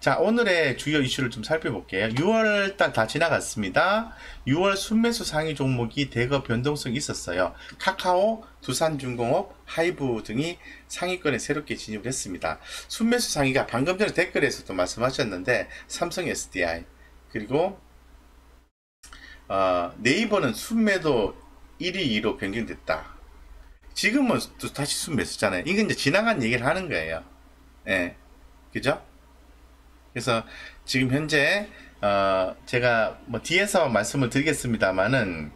자, 오늘의 주요 이슈를 좀 살펴볼게요. 6월달 다 지나갔습니다. 6월 순매수 상위 종목이 대거 변동성이 있었어요. 카카오, 두산중공업, 하이브 등이 상위권에 새롭게 진입을 했습니다. 순매수 상위가 방금 전에 댓글에서도 말씀하셨는데 삼성 SDI 그리고 네이버는 순매도 1위, 2로 변경됐다. 지금은 또 다시 순매수잖아요. 이건 이제 지나간 얘기를 하는 거예요. 예, 그죠? 그래서 지금 현재 제가 뭐 뒤에서 말씀을 드리겠습니다만은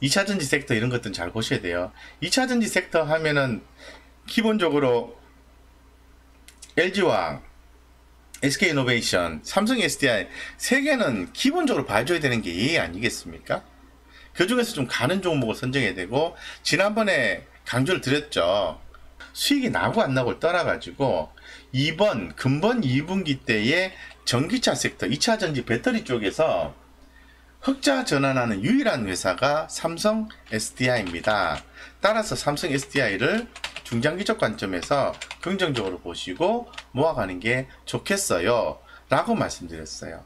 2차전지 섹터 이런 것들은 잘 보셔야 돼요. 2차전지 섹터 하면은 기본적으로 LG화학, SK이노베이션, 삼성 SDI 세 개는 기본적으로 봐줘야 되는 게 예의 아니겠습니까? 그 중에서 좀 가는 종목을 선정해야 되고, 지난번에 강조를 드렸죠. 수익이 나고 안 나고를 떠나가지고 금번 2분기 때에 전기차 섹터 2차전지 배터리 쪽에서 흑자 전환하는 유일한 회사가 삼성 SDI입니다. 따라서 삼성 SDI를 중장기적 관점에서 긍정적으로 보시고 모아가는 게 좋겠어요 라고 말씀드렸어요.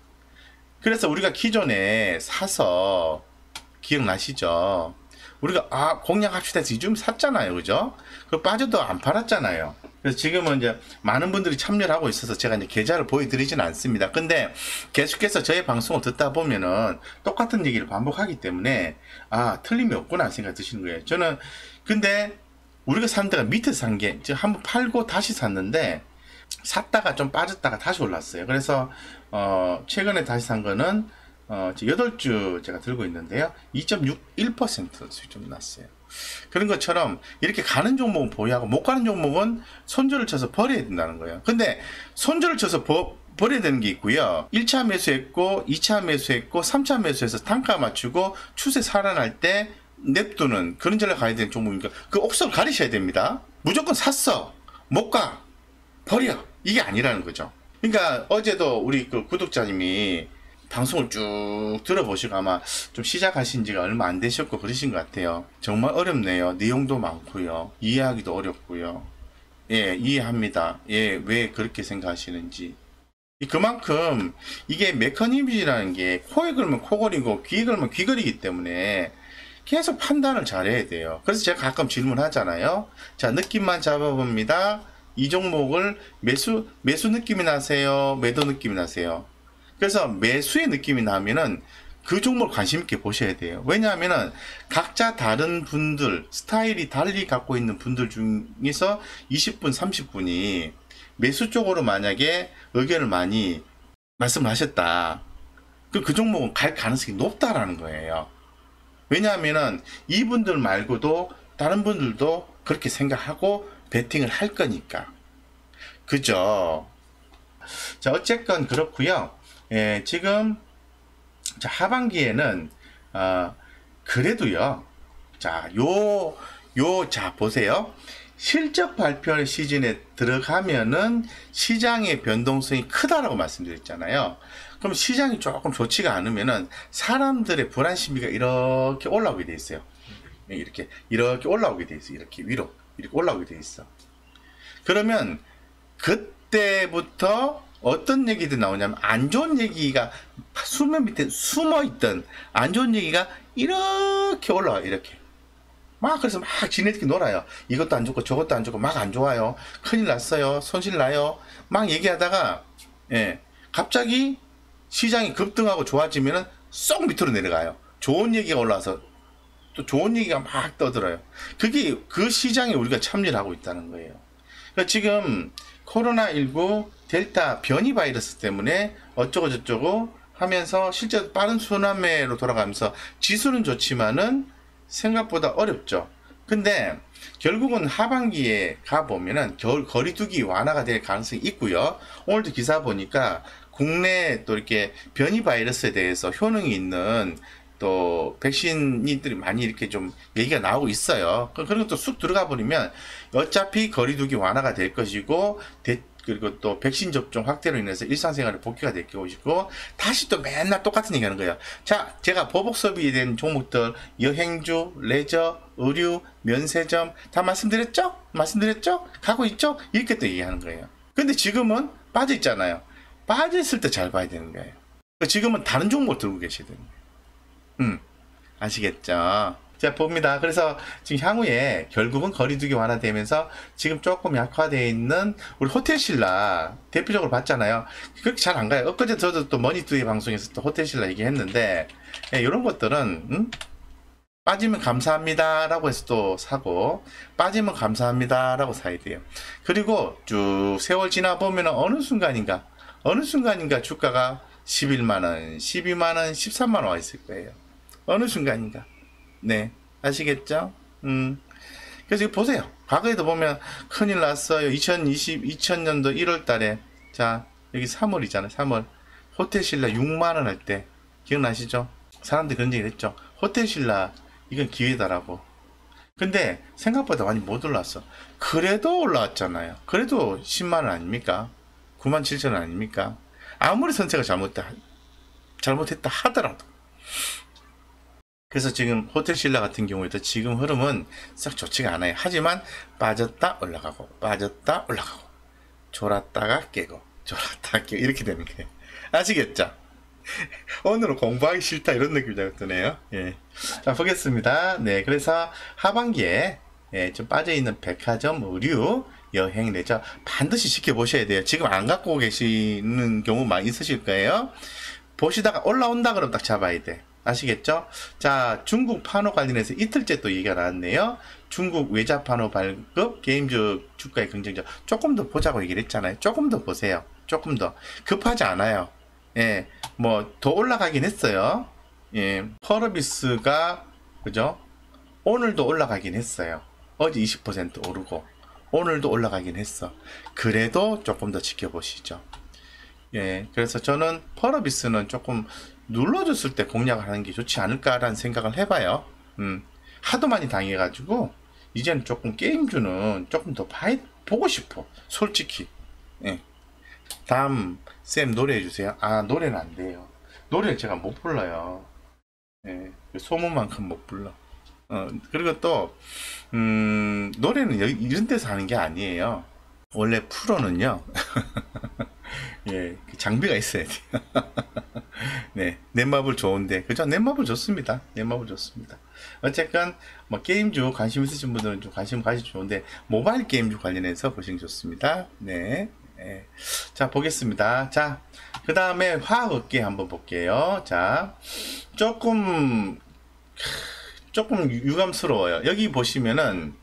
그래서 우리가 기존에 사서 기억나시죠? 우리가 공략합시다 해서 좀 샀잖아요, 그죠? 그 빠져도 안 팔았잖아요. 그래서 지금은 이제 많은 분들이 참여를 하고 있어서 제가 이제 계좌를 보여드리진 않습니다. 근데 계속해서 저의 방송을 듣다 보면은 똑같은 얘기를 반복하기 때문에 틀림이 없구나 생각 드시는 거예요. 저는 근데 우리가 산 데가 밑에서 산 게 한번 팔고 다시 샀는데 샀다가 좀 빠졌다가 다시 올랐어요. 그래서 최근에 다시 산 거는 8주 제가 들고 있는데요. 2.61% 수익 좀 났어요. 그런 것처럼 이렇게 가는 종목은 보유하고 못 가는 종목은 손절을 쳐서 버려야 된다는 거예요. 근데 손절을 쳐서 버려야 되는 게 있고요. 1차 매수했고 2차 매수했고 3차 매수해서 단가 맞추고 추세 살아날 때 냅두는 그런 전략 가야 되는 종목이니까 그 옥석을 가리셔야 됩니다. 무조건 샀어 못 가 버려 이게 아니라는 거죠. 그러니까 어제도 우리 그 구독자님이 방송을 쭉 들어보시고 아마 좀 시작하신 지가 얼마 안 되셨고 그러신 것 같아요. 정말 어렵네요. 내용도 많고요. 이해하기도 어렵고요. 예, 이해합니다. 예, 왜 그렇게 생각하시는지. 그만큼 이게 메커니즘이라는 게 코에 걸면 코걸이고 귀에 걸면 귀걸이기 때문에 계속 판단을 잘해야 돼요. 그래서 제가 가끔 질문하잖아요. 자, 느낌만 잡아봅니다. 이 종목을 매수 느낌이 나세요? 매도 느낌이 나세요? 그래서 매수의 느낌이 나면은 그 종목을 관심 있게 보셔야 돼요. 왜냐하면은 각자 다른 분들 스타일이 달리 갖고 있는 분들 중에서 20분 30분이 매수 쪽으로 만약에 의견을 많이 말씀을 하셨다. 그 종목은 갈 가능성이 높다라는 거예요. 왜냐하면은 이분들 말고도 다른 분들도 그렇게 생각하고 베팅을 할 거니까. 그죠? 자, 어쨌건 그렇고요. 예, 지금 하반기에는 그래도요. 자, 자 보세요. 실적 발표 시즌에 들어가면은 시장의 변동성이 크다라고 말씀드렸잖아요. 그럼 시장이 조금 좋지가 않으면은 사람들의 불안 심리가 이렇게 올라오게 돼 있어요. 이렇게 올라오게 돼 있어요. 이렇게 위로 이렇게 올라오게 돼 있어. 그러면 그때부터 어떤 얘기들이 나오냐면 안 좋은 얘기가 수면 밑에 숨어있던 안 좋은 얘기가 이렇게 올라와요. 이렇게 그래서 막 지네들끼리 놀아요. 이것도 안 좋고 저것도 안 좋고 막 안 좋아요. 큰일 났어요. 손실 나요. 막 얘기하다가 갑자기 시장이 급등하고 좋아지면은 쏙 밑으로 내려가요. 좋은 얘기가 올라와서 또 좋은 얘기가 막 떠들어요. 그게 그 시장에 우리가 참여를 하고 있다는 거예요. 그러니까 지금 코로나19 델타 변이 바이러스 때문에 어쩌고 저쩌고 하면서 실제 빠른 순환매로 돌아가면서 지수는 좋지만은 생각보다 어렵죠. 근데 결국은 하반기에 가보면은 거리두기 완화가 될 가능성이 있고요. 오늘도 기사 보니까 국내 또 이렇게 변이 바이러스에 대해서 효능이 있는 또 백신이들이 많이 이렇게 좀 얘기가 나오고 있어요. 그런 것도 쑥 들어가 버리면 어차피 거리두기 완화가 될 것이고 그리고 또 백신 접종 확대로 인해서 일상생활에 복귀가 될 것이고 다시 또 맨날 똑같은 얘기 하는 거예요. 자, 제가 보복 소비에 대한 종목들 여행주, 레저, 의류, 면세점 다 말씀드렸죠? 가고 있죠? 이렇게 또 얘기하는 거예요. 근데 지금은 빠져 있잖아요. 빠져 있을 때 잘 봐야 되는 거예요. 지금은 다른 종목을 들고 계시거든요. 아시겠죠? 자, 봅니다. 그래서 지금 향후에 결국은 거리두기 완화되면서 지금 조금 약화되어 있는 우리 호텔신라 대표적으로 봤잖아요. 그렇게 잘 안 가요. 엊그제 저도 또 머니투의 방송에서 또 호텔신라 얘기했는데, 이런 것들은, 빠지면 감사합니다 라고 해서 또 사고, 빠지면 감사합니다 라고 사야 돼요. 그리고 쭉 세월 지나 보면 어느 순간인가 주가가 11만원, 12만원, 13만원 와 있을 거예요. 어느 순간인가. 네, 아시겠죠? 그래서 이거 보세요. 과거에도 보면 큰일 났어요. 2000년도 1월 달에. 자, 여기 3월이잖아요. 3월. 호텔신라 6만원 할 때. 기억나시죠? 사람들이 그런 얘기를 했죠. 호텔신라, 이건 기회다라고. 근데 생각보다 많이 못 올랐어. 그래도 올라왔잖아요. 그래도 10만원 아닙니까? 97,000원 아닙니까? 아무리 선택을 잘못했다 하더라도. 그래서 지금 호텔신라 같은 경우에도 지금 흐름은 썩 좋지가 않아요. 하지만 빠졌다 올라가고 빠졌다 올라가고 졸았다가 깨고 졸았다가 깨고 이렇게 되는 거예요. 아시겠죠? 오늘은 공부하기 싫다 이런 느낌이 드네요. 예. 자, 보겠습니다. 네, 그래서 하반기에 좀 빠져있는 백화점, 의류, 여행, 레저 반드시 지켜보셔야 돼요. 지금 안 갖고 계시는 경우 많이 있으실 거예요. 보시다가 올라온다 그러면 딱 잡아야 돼. 아시겠죠? 자, 중국 판호 관련해서 이틀째 또 얘기가 나왔네요. 중국 외자 판호 발급, 게임즈 주가의 긍정적. 조금 더 보자고 얘기를 했잖아요. 조금 더 보세요. 조금 더. 급하지 않아요. 예, 뭐, 더 올라가긴 했어요. 예, 펄어비스가, 그죠? 오늘도 올라가긴 했어요. 어제 20% 오르고, 오늘도 올라가긴 했어. 그래도 조금 더 지켜보시죠. 예, 그래서 저는 펄어비스는 조금 눌러줬을 때 공략을 하는 게 좋지 않을까라는 생각을 해봐요. 하도 많이 당해가지고 이제는 조금 게임주는 조금 더 보고 싶어. 솔직히. 예. 다음 쌤 노래 해주세요. 아, 노래는 안 돼요. 노래를 제가 못 불러요. 예, 소문만큼 못 불러. 그리고 또 노래는 이런 데서 하는 게 아니에요. 원래 프로는요. 예, 장비가 있어야 돼요. 네, 넷마블 좋은데, 그죠? 넷마블 좋습니다. 넷마블 좋습니다. 어쨌건, 뭐, 게임주 관심 있으신 분들은 좀 관심 가시면 좋은데, 모바일 게임주 관련해서 보시면 좋습니다. 네. 네. 자, 보겠습니다. 자, 그 다음에 화학업계 한번 볼게요. 자, 조금 유감스러워요. 여기 보시면은,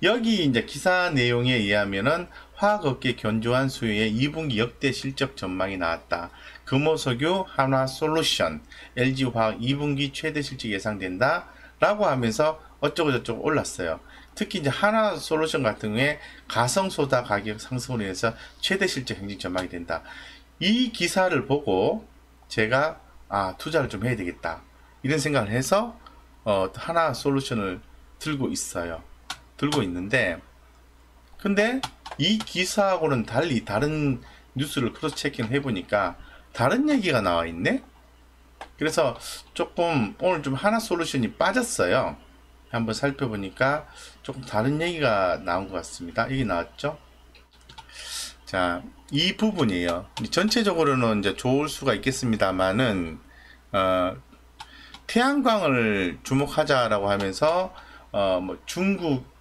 여기 이제 기사 내용에 의하면은, 화학업계 견조한 수요의 2분기 역대 실적 전망이 나왔다. 금호석유, 한화솔루션, LG화학 2분기 최대 실적 예상된다. 라고 하면서 어쩌고저쩌고 올랐어요. 특히 이제 한화솔루션 같은 경우에 가성소다 가격 상승으로 인해서 최대 실적 행진 전망이 된다. 이 기사를 보고 제가 투자를 좀 해야 되겠다. 이런 생각을 해서 한화솔루션을 들고 있어요. 들고 있는데 근데 이 기사하고는 달리 다른 뉴스를 크로스 체킹 해보니까 다른 얘기가 나와 있네. 그래서 조금 오늘 좀 한화솔루션이 빠졌어요. 한번 살펴보니까 조금 다른 얘기가 나온 것 같습니다. 이게 나왔죠. 자, 이 부분이에요. 전체적으로는 이제 좋을 수가 있겠습니다만은 태양광을 주목하자라고 하면서 뭐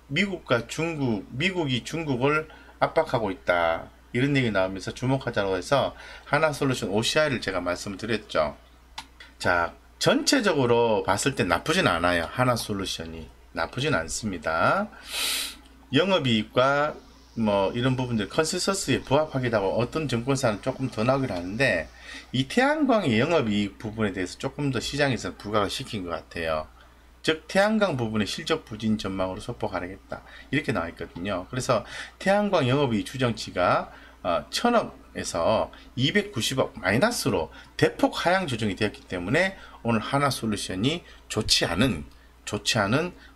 미국이 중국을 압박하고 있다. 이런 얘기 나오면서 주목하자고 해서 한화솔루션 OCI를 제가 말씀을 드렸죠. 자, 전체적으로 봤을 때 나쁘진 않아요. 한화솔루션이 나쁘진 않습니다. 영업이익과 뭐 이런 부분들 컨센서스에 부합하기도 하고 어떤 증권사는 조금 더 나오긴 하는데 이 태양광의 영업이익 부분에 대해서 조금 더 시장에서 부각을 시킨 것 같아요. 즉 태양광 부분의 실적 부진 전망으로 소폭 하락했다. 이렇게 나와 있거든요. 그래서 태양광 영업이익 추정치가 1000억에서 290억 마이너스로 대폭 하향 조정이 되었기 때문에 오늘 한화솔루션이 좋지 않은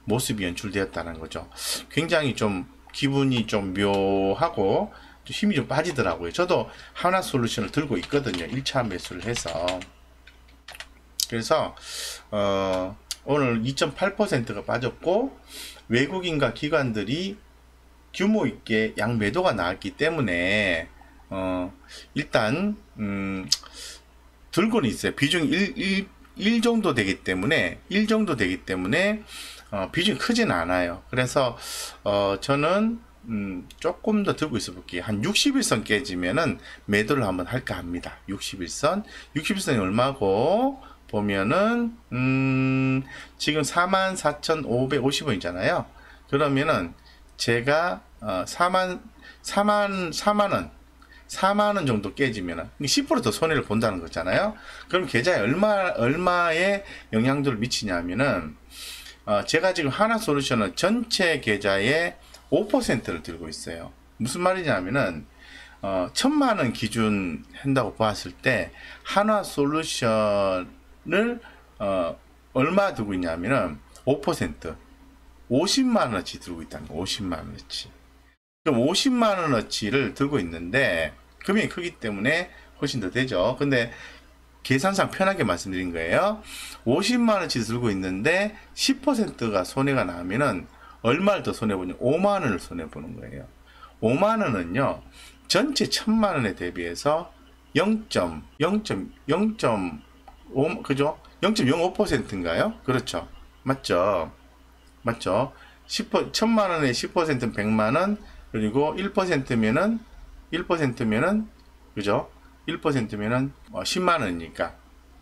모습이 연출되었다는 거죠. 굉장히 좀 기분이 좀 묘하고 좀 힘이 좀 빠지더라고요. 저도 한화솔루션을 들고 있거든요. 1차 매수를 해서. 그래서 오늘 2.8%가 빠졌고 외국인과 기관들이 규모 있게 양매도가 나왔기 때문에 일단 들고는 있어요. 비중이 1 정도 되기 때문에 비중이 크진 않아요. 그래서 저는 조금 더 들고 있어 볼게요. 한 60일선 깨지면은 매도를 한번 할까 합니다. 60일선이 얼마고 보면은 지금 44,550원이잖아요. 그러면은 제가 4만원 정도 깨지면은 10%더 손해를 본다는 거잖아요. 그럼 계좌에 얼마의 영향도를 미치냐면은 제가 지금 하나솔루션은 전체 계좌의 5%를 들고 있어요. 무슨 말이냐면은 1,000만원 기준 한다고 봤을 때 하나솔루션을 얼마 들고 있냐면은 5% 50만원어치 들고 있다는 거. 50만원어치. 그럼 50만원어치를 들고 있는데 금액이 크기 때문에 훨씬 더 되죠. 근데 계산상 편하게 말씀드린 거예요. 50만원치 들고 있는데 10%가 손해가 나면은 얼마를 더 손해보냐? 5만원을 손해보는 거예요. 5만원은요, 전체 1,000만원에 대비해서 0.5, 그죠? 0.05%인가요? 그렇죠. 맞죠? 맞죠? 1,000만원에 10%는 100만원, 그리고 1%면은, 그죠? 1%면은 10만원이니까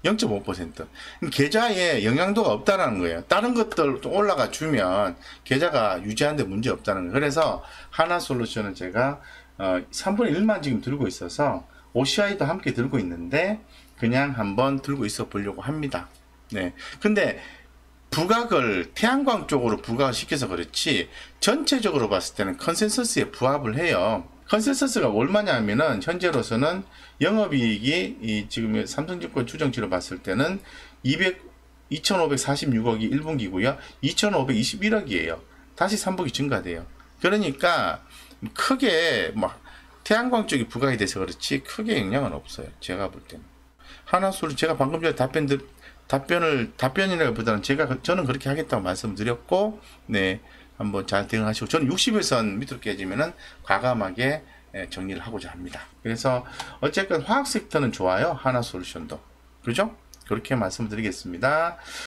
0.5%. 계좌에 영향도가 없다는 거예요. 다른 것들 올라가 주면 계좌가 유지하는데 문제 없다는 거예요. 그래서 하나솔루션은 제가 3분의 1만 지금 들고 있어서 OCI도 함께 들고 있는데 그냥 한번 들고 있어 보려고 합니다. 네. 근데 부각을 태양광 쪽으로 부각을 시켜서 그렇지 전체적으로 봤을 때는 컨센서스에 부합을 해요. 컨센서스가 얼마냐면은 현재로서는 영업이익이 지금 삼성증권 추정치로 봤을 때는 2,546억이 1분기고요. 2,521억이에요. 다시 3분기 증가돼요. 그러니까 크게 막 태양광 쪽이 부각이 돼서 그렇지 크게 영향은 없어요. 제가 볼 때는. 하나솔루션 제가 방금 전에 답변이라기보다는 저는 그렇게 하겠다고 말씀드렸고, 네, 한번 잘 대응하시고, 저는 60일선 밑으로 깨지면은 과감하게 정리를 하고자 합니다. 그래서 어쨌든 화학 섹터는 좋아요. 하나솔루션도. 그죠? 그렇게 말씀드리겠습니다.